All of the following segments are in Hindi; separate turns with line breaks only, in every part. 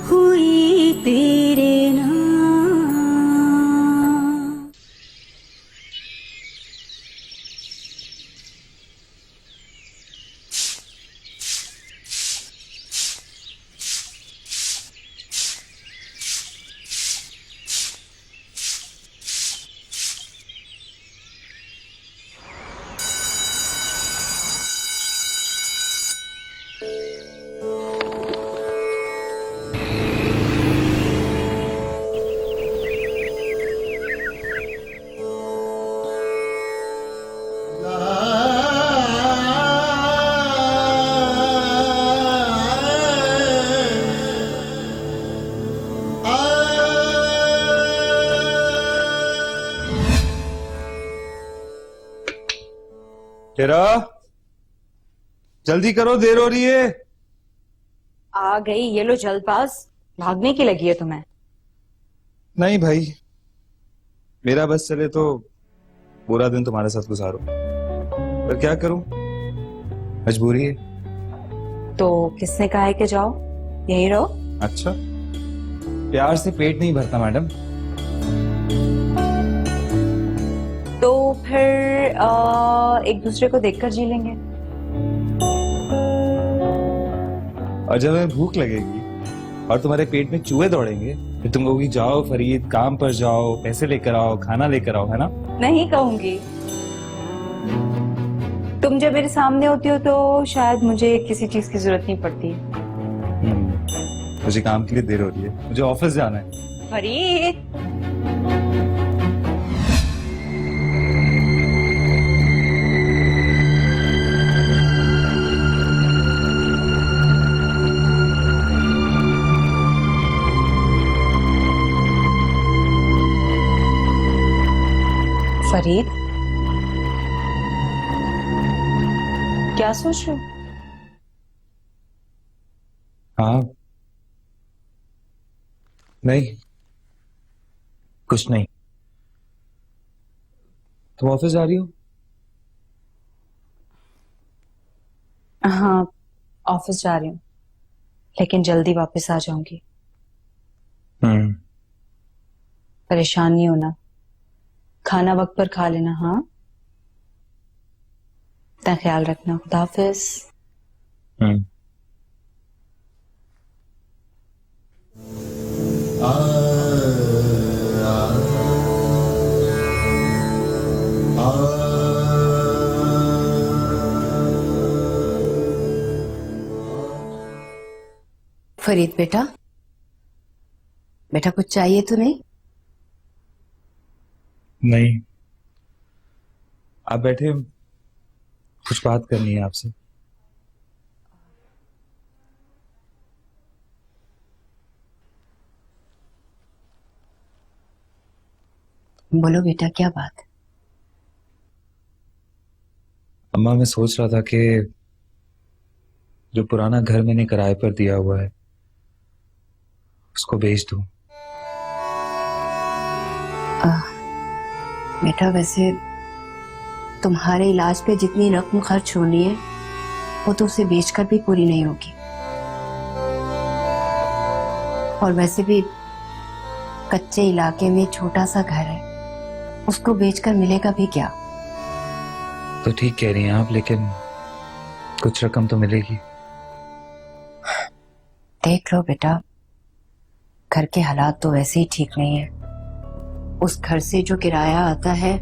हुई तेरे नाम।
तेरा जल्दी करो, देर हो रही है।
आ गई, ये लो जल्दबाज। भागने की लगी है तुम्हें?
नहीं भाई, मेरा बस चले तो पूरा दिन तुम्हारे साथ गुजारो, पर क्या करूं, मजबूरी है।
तो किसने कहा है कि जाओ, यही रहो।
अच्छा, प्यार से पेट नहीं भरता मैडम।
तो फिर एक दूसरे को देखकर जी लेंगे।
और जब हमें भूख लगेगी और तुम्हारे पेट में चूहे दौड़ेंगे, फिर तुम कहोगी जाओ फरीद, काम पर जाओ, पैसे लेकर आओ, खाना लेकर आओ, है ना?
नहीं कहूंगी। तुम जब मेरे सामने होती हो तो शायद मुझे किसी चीज की जरूरत नहीं पड़ती।
मुझे काम के लिए देर हो रही है, मुझे ऑफिस जाना है।
फरीद, फरीद, क्या सोच रहे हो?
हाँ, नहीं, कुछ नहीं। तुम ऑफिस जा रही हो?
हाँ, ऑफिस जा रही हूँ, लेकिन जल्दी वापस आ जाऊंगी। परेशान नहीं होना, खाना वक्त पर खा लेना। हाँ, इतना ख्याल रखना। खुदा हाफिज।
फरीद बेटा, बेटा कुछ चाहिए तो नहीं?
नहीं, आप बैठे, कुछ बात करनी है आपसे।
बोलो बेटा, क्या बात?
अम्मा, मैं सोच रहा था कि जो पुराना घर मैंने किराए पर दिया हुआ है उसको बेच दूं।
बेटा वैसे तुम्हारे इलाज पे जितनी रकम खर्च होनी है वो तो उसे बेचकर भी पूरी नहीं होगी। और वैसे भी कच्चे इलाके में छोटा सा घर है, उसको बेचकर मिलेगा भी क्या?
तो ठीक कह रही हैं आप, लेकिन कुछ रकम तो मिलेगी।
देख लो बेटा, घर के हालात तो वैसे ही ठीक नहीं है। उस घर से जो किराया आता है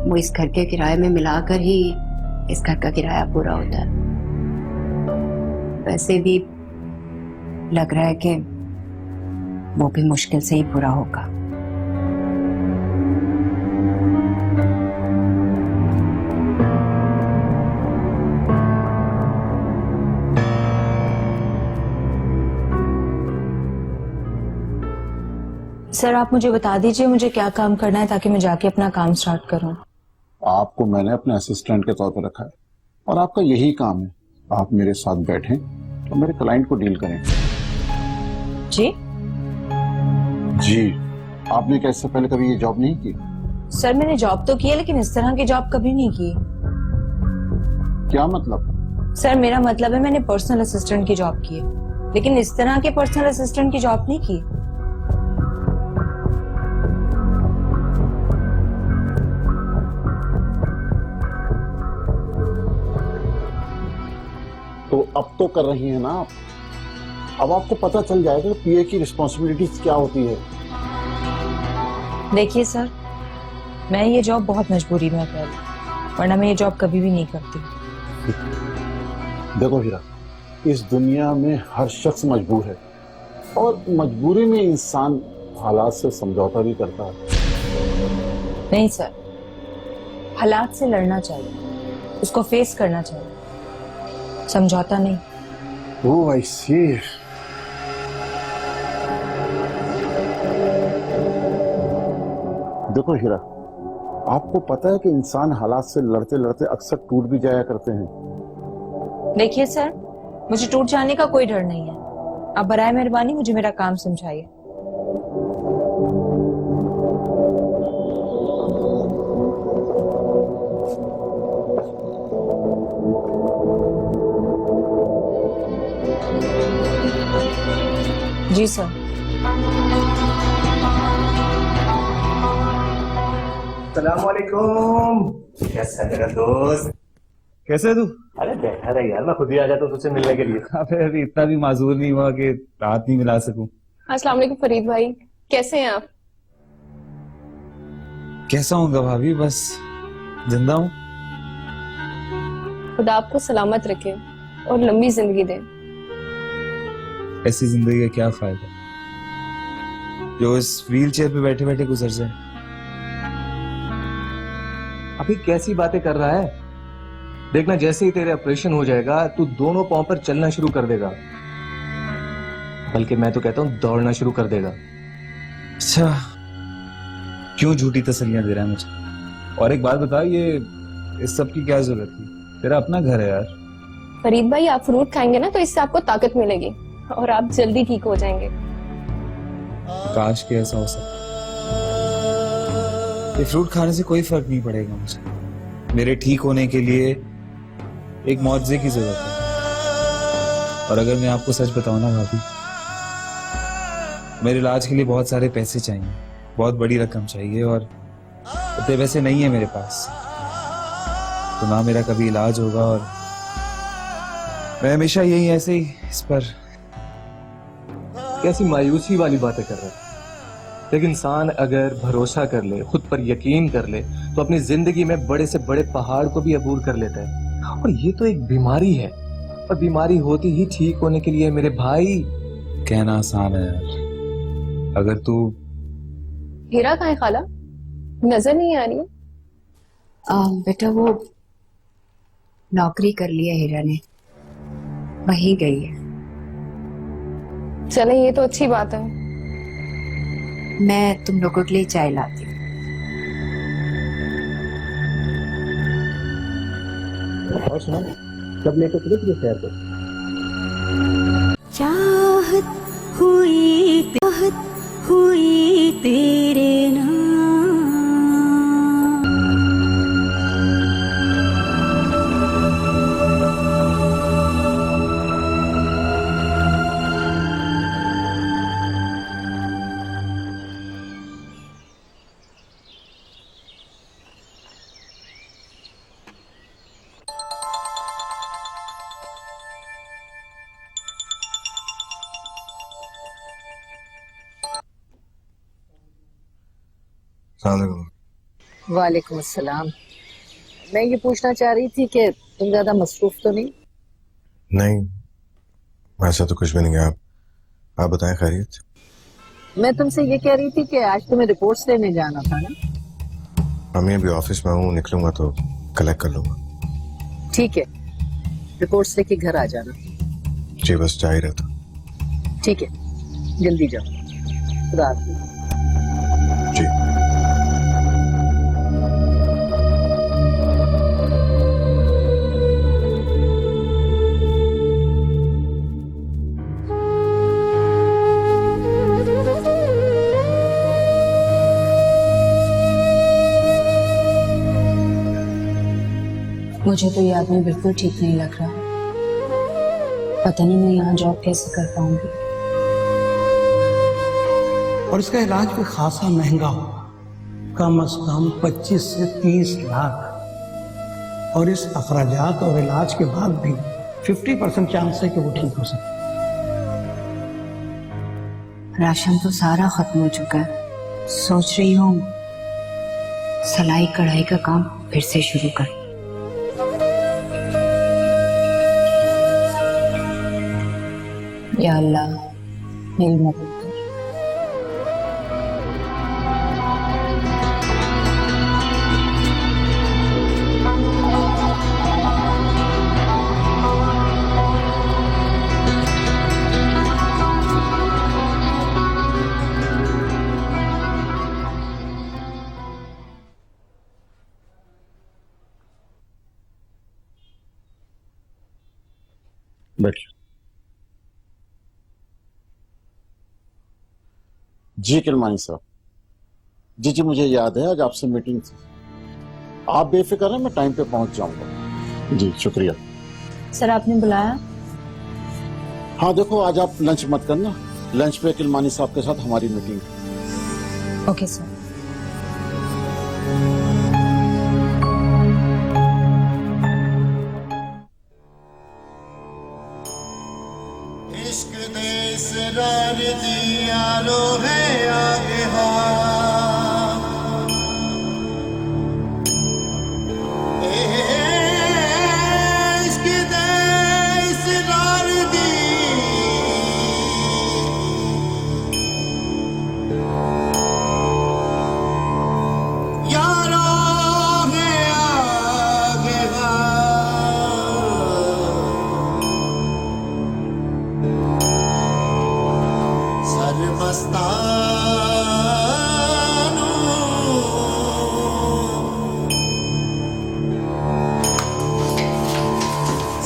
वो इस घर के किराए में मिलाकर ही इस घर का किराया पूरा होता है। वैसे भी लग रहा है कि वो भी मुश्किल से ही पूरा होगा।
सर, आप मुझे बता दीजिए मुझे क्या काम करना है ताकि मैं जाके अपना काम स्टार्ट करूं।
आपको मैंने अपने असिस्टेंट के तौर पर रखा है और आपका यही काम है, आप मेरे साथ बैठें और मेरे क्लाइंट को डील करें।
जी
जी, आपने क्या इससे पहले कभी ये जॉब नहीं की?
सर, मैंने जॉब तो की है लेकिन इस तरह की जॉब कभी नहीं की।
क्या मतलब?
सर, मेरा मतलब है मैंने पर्सनल असिस्टेंट की जॉब की है। लेकिन इस तरह के पर्सनल असिस्टेंट की जॉब नहीं की।
तो अब तो कर रही हैं ना आप। अब आपको पता चल जाएगा पीए की रिस्पॉन्सिबिलिटीज क्या होती है।
देखिए सर, मैं ये जॉब बहुत मजबूरी में कर रही हूँ, वरना मैं ये जॉब कभी भी नहीं करती।
देखो हीरा, इस दुनिया में हर शख्स मजबूर है और मजबूरी में इंसान हालात से समझौता भी करता है।
नहीं सर, हालात से लड़ना चाहिए, उसको फेस करना चाहिए, समझौता नहीं।
ओह आई सी। देखो हीरा, आपको पता है कि इंसान हालात से लड़ते लड़ते अक्सर टूट भी जाया करते हैं।
देखिए सर, मुझे टूट जाने का कोई डर नहीं है। आप बराए मेहरबानी मुझे मेरा काम समझाइए। जी सर।
सलामुअलैकुम। कैसा है मेरा दोस्त?
कैसे है तू?
अरे बैठा रहे यार, मैं खुद ही आ जाता हूँ तुझसे मिलने के लिए।
अबे अभी इतना भी माजूर नहीं हुआ कि रात नहीं मिला सकूं।
अस्सलाम वालेकुम फरीद भाई, कैसे हैं आप?
कैसा हूँ भाभी, बस जिंदा हूँ।
खुदा आपको सलामत रखे और लंबी जिंदगी दे।
ऐसी जिंदगी का क्या फायदा जो इस व्हील चेयर पे बैठे बैठे गुजर जाए।
अभी कैसी बातें कर रहा है? देखना, जैसे ही तेरे ऑपरेशन हो जाएगा तू दोनों पांव पर चलना शुरू कर देगा, बल्कि मैं तो कहता हूँ दौड़ना शुरू कर देगा।
अच्छा, क्यों झूठी तसल्लियां दे रहा है मुझे? और एक बात बता, ये इस सब की क्या जरूरत थी? तेरा अपना घर है यार।
फरीद भाई, आप फ्रूट खाएंगे ना तो इससे आपको ताकत मिलेगी और आप जल्दी ठीक हो जाएंगे।
काश के ऐसा हो सकता। ये फ्रूट खाने से कोई फर्क नहीं पड़ेगा मुझे। मेरे ठीक होने के लिए एक मुआवजे की जरूरत है। और अगर मैं आपको सच बताऊं ना भाभी, मेरे इलाज के लिए बहुत सारे पैसे चाहिए, बहुत बड़ी रकम चाहिए, और इतने पैसे नहीं है मेरे पास। तो ना मेरा कभी इलाज होगा, और मैं हमेशा यही ऐसे ही इस पर।
कैसी मायूसी वाली बातें कर रहा है। लेकिन इंसान अगर भरोसा कर ले, खुद पर यकीन कर ले, तो अपनी जिंदगी में बड़े से बड़े पहाड़ को भी अबूर कर लेता है। और ये तो एक बीमारी है, और बीमारी होती ही ठीक होने के लिए मेरे भाई।
कहना आसान है यार, अगर तू।
हीरा कहाँ है खाला? नजर नहीं आ रही है।
बेटा वो नौकरी कर लिया हीरा ने, वहीं गई है।
चले, ये तो अच्छी बात है।
मैं तुम लोगों के लिए चाय लाती हूँ।
और सुना, कब लेकर चले तुझे शहर पर?
चाहत हुई तेरे नाम।
वालेकुम अस्सलाम। मैं ये पूछना चाह रही थी कि तुम ज्यादा मसरूफ तो नहीं?
नहीं, ऐसा तो कुछ भी नहीं है। आप बताएं, खैरियत?
मैं तुमसे ये कह रही थी कि आज तुम्हें रिपोर्ट्स लेने जाना था ना?
मैं अभी ऑफिस में हूँ, निकलूंगा तो कलेक्ट कर लूंगा।
ठीक है, रिपोर्ट्स लेके घर आ जाना।
जी, बस जा ही रहा था।
ठीक है, जल्दी जाओ। खुदा हाफिज़।
जी।
मुझे तो ये आदमी बिल्कुल ठीक नहीं लग रहा। पता नहीं मैं यहाँ जॉब कैसे कर पाऊंगी।
और इसका इलाज भी खासा महंगा होगा, कम से कम 25 से 30 लाख। और इस अखराजात और इलाज के बाद भी 50% चांस है कि वो ठीक हो सके।
राशन तो सारा खत्म हो चुका है। सोच रही हूँ सिलाई कढ़ाई का काम फिर से शुरू कर।
या अल्लाह मेरी मदद कर।
बैठ। जी किलमानी साहब, जी मुझे याद है आज आपसे मीटिंग थी। आप बेफिक्र हैं, मैं टाइम पे पहुंच जाऊंगा। जी शुक्रिया।
सर आपने बुलाया?
हाँ देखो, आज आप लंच मत करना, लंच पे किलमानी साहब के साथ हमारी मीटिंग।
Okay sir.
इश्क दे इसरार दिया लो है आगे इश्क दे इसरार दी यारो है आगे सरमस्तानो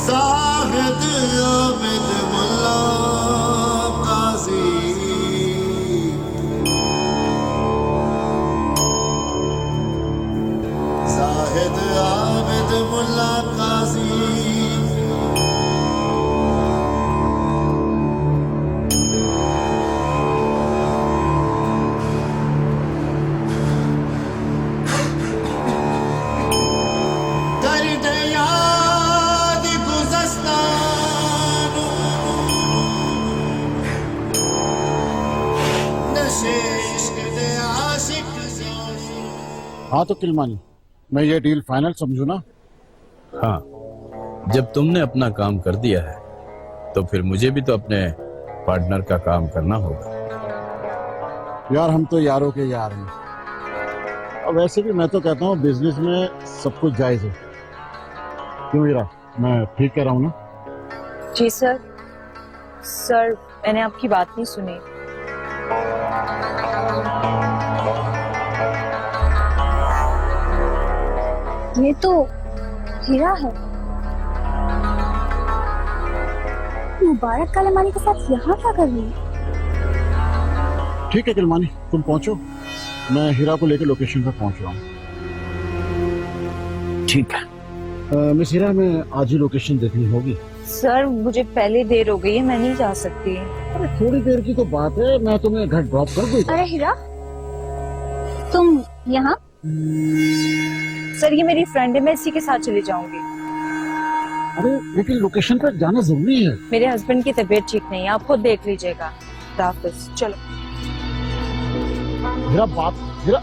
ज़ाहिद आबिद मुल्ला काज़ी ज़ाहिद आबिद मुल्ला काज़ी
हाँ तो किलमानी, मैं ये डील फाइनल समझू ना?
हाँ, जब तुमने अपना काम कर दिया है तो फिर मुझे भी तो अपने पार्टनर का काम करना होगा।
यार हम तो यारों के यार हैं, और वैसे भी मैं तो कहता हूँ बिजनेस में सब कुछ जायज है। क्यों हीरा, मैं ठीक कह रहा हूँ ना?
जी सर। सर मैंने आपकी बात नहीं सुनी।
ये तो हीरा है। मुबारक कालेमानी के साथ यहाँ क्या कर रही है?
ठीक है किलमानी, तुम पहुंचो, मैं हीरा को लेकर लोकेशन पर पहुंच रहा हूँ। ठीक है मिस हीरा, मैं आज ही लोकेशन देखनी होगी।
सर मुझे पहले देर हो गई है, मैं नहीं जा सकती।
अरे थोड़ी देर की तो बात है, मैं तुम्हें घर ड्रॉप कर दूँ।
अरे हीरा, तुम यहाँ?
सर ये मेरी फ्रेंड है, मैं इसी के साथ चली जाऊंगी।
अरे लेकिन लोकेशन पर जाना जरूरी है।
मेरे हस्बैंड की तबीयत ठीक नहीं है, आप खुद देख लीजिएगा। हाफिज, चलो।
हीरा बात, हीरा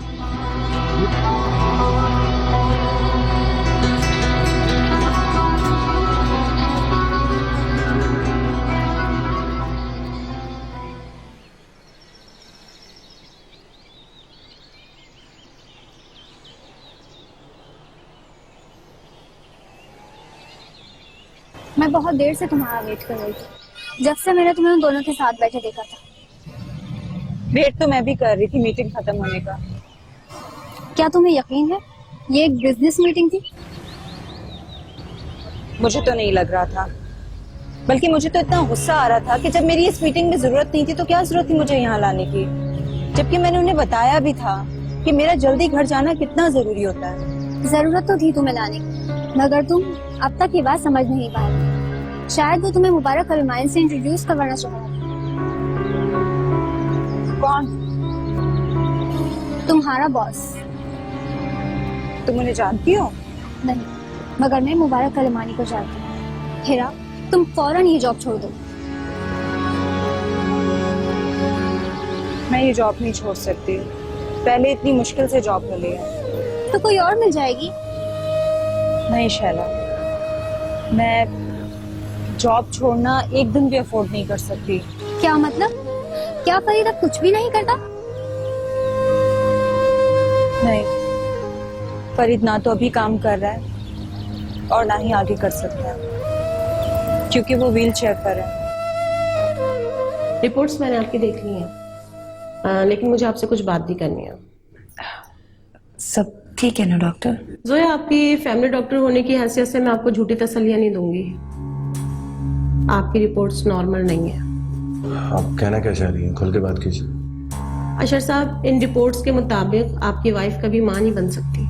मैं बहुत देर से तुम्हारा वेट कर रही थी, जब से मैंने तुम्हें उन दोनों के साथ बैठे देखा था।
वेट तो मैं भी कर रही थी मीटिंग खत्म होने का।
क्या तुम्हें यकीन है ये एक बिजनेस मीटिंग थी?
मुझे तो नहीं लग रहा था, बल्कि मुझे तो इतना गुस्सा आ रहा था कि जब मेरी इस मीटिंग में जरूरत नहीं थी तो क्या जरूरत थी मुझे यहाँ लाने की, जबकि मैंने उन्हें बताया भी था कि मेरा जल्दी घर जाना कितना जरूरी होता है।
जरूरत तो थी तुम्हें लाने की, मगर तुम अब तक ये बात समझ नहीं पाए। शायद वो तुम्हें मुबारक अलमाइन से इंट्रोड्यूस करवाना चाह रहा था।
कौन?
तुम्हारा बॉस।
तुम उन्हें जानती हो?
नहीं, मगर मैं मुबारक अलमानी को जानती हूँ। हिरा, तुम फौरन ये जॉब छोड़ दो।
मैं ये जॉब नहीं छोड़ सकती। पहले इतनी मुश्किल से जॉब मिली है।
तो कोई और मिल जाएगी।
नहीं शैला, मैं जॉब छोड़ना एक दिन भी अफोर्ड नहीं कर सकती।
क्या मतलब? क्या फरीद अब कुछ भी नहीं करता?
नहीं, फरीद ना तो अभी काम कर रहा है और ना ही आगे कर सकता है, क्योंकि वो व्हील चेयर पर है।
रिपोर्ट्स मैंने आपकी देख ली हैं, लेकिन मुझे आपसे कुछ बात भी करनी है।
सब ठीक है ना डॉक्टर?
जोया, आपकी फैमिली डॉक्टर होने की हैसियत से मैं आपको झूठी तसल्लियां नहीं दूंगी। आपकी रिपोर्ट्स नॉर्मल नहीं है।
आप कहना क्या चाह रही हैं? खुल के बात कीजिए।
अशर साहब, इन रिपोर्ट्स के मुताबिक आपकी वाइफ कभी मां नहीं बन सकती।